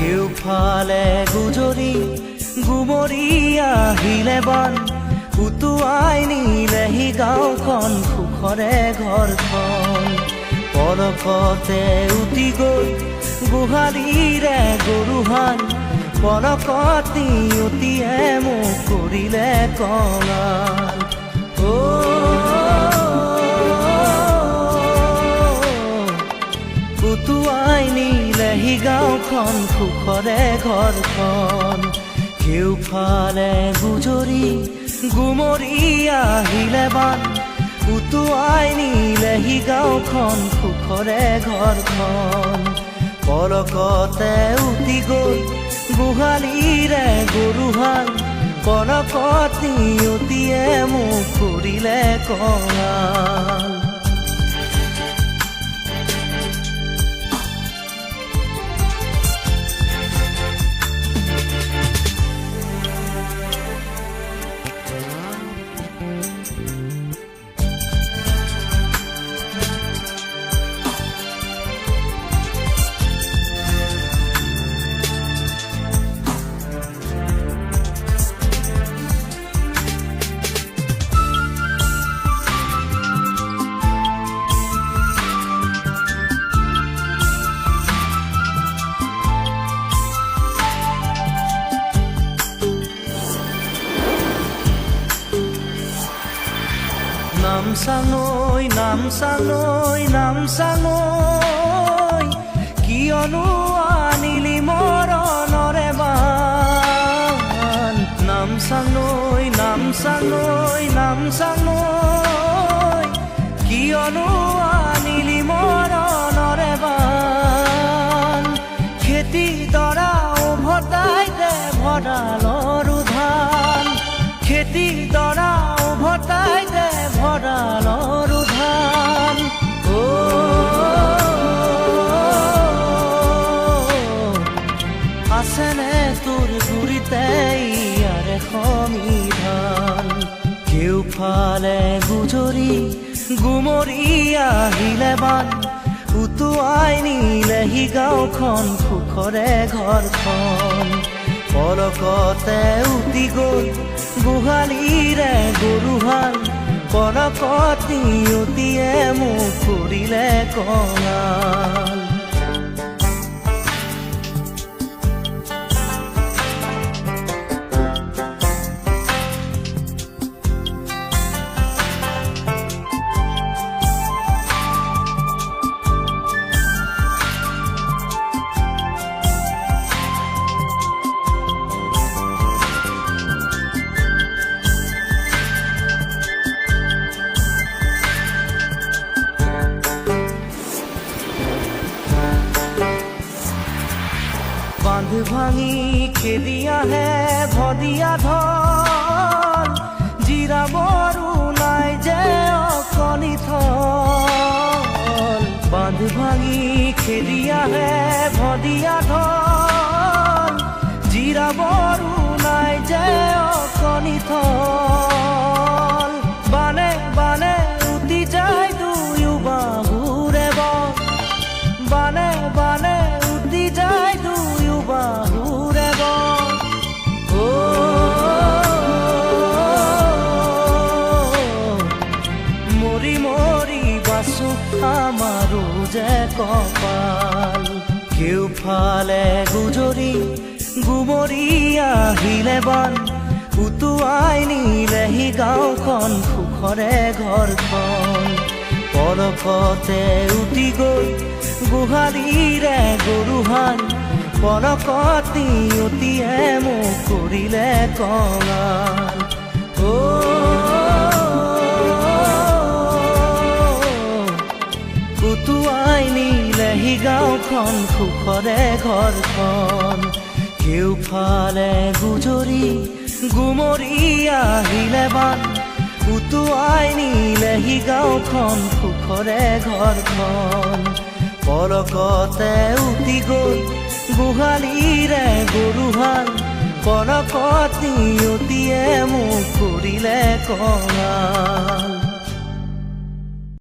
কেউফালে গুজৰি গুমৰি আহিলে বান উটুৱাই নিলেহি গাঁওখন সুখৰে ঘৰখন পলকতে উটি গৈ গোহালিৰে গৰুহাল পলকত নিয়তিয়ে মোক কৰিলে কঙাল উটুৱাই নিলেহি গাঁওখন সুখৰে ঘৰখন কেউফালে গুজৰি গুমৰি আহিলে বান উটুৱাই নিলেহি গাঁওখন সুখৰে ঘৰখন পলকতে উটি গৈ গোহালিৰে গৰুহাল পলকত নিয়তিয়ে মোক কৰিলে কঙাল নামচাঙৈ নামচাঙৈ নামচাঙৈ কিয়নো আনিলি মৰণৰে বান নামচাঙৈ নামচাঙৈ নামচাঙৈ কিয়নো আনিলি মৰণৰে বান খেতি দৰা উভতাই দে ভঁৰালৰো ধান খেতি দৰা উভতাই দে ভঁৰালৰো ধান আছেনে তোৰ গুৰিতে ইয়াৰে সংবিধান কেউফালে গুজৰি গুমৰি আহিলে বান উটুৱাই নিলেহি গাঁওখন সুখৰে ঘৰখন পলকতে উটি গৈ গোহালিৰে গৰুহাল পলকত নিয়তিয়ে মোক কৰিলে কঙাল বান্ধ ভাঙি খেদি আহে ভদিয়া ঢল জিৰাবৰো নাই যে অকণি থল বান্ধ ভাঙি খেদি আহে ভদিয়া ঢল জিৰাবৰো নাই যে অকণি থল বানে বানে উটি যায় দুয়ো বাহুৰে বল বানে বানে উটি যায় দুয়ো বাহুৰে বল মৰি মৰি বাচো আমাৰো যে কপাল কেউফালে গুজৰি গুমৰি আহিলে বান উটুৱাই নিলেহি গাঁওখন সুখৰে ঘৰখন পলকতে উটি গৈ গোহালিৰে গৰুহাল পলকত নিয়তিয়ে মোক কৰিলে কঙাল উটুৱাই নিলেহি গাঁওখন গাঁওখন সুখৰে ঘৰখন কেউফালে গুজৰি গুমৰি আহিলে বান উটুৱাই নিলেহি গাঁওখন সুখৰে ঘৰখন পলকতে উটি গ'ল গোহালিৰে গৰুহাল পলকত নিয়তিয়ে মোক কৰিলে কঙাল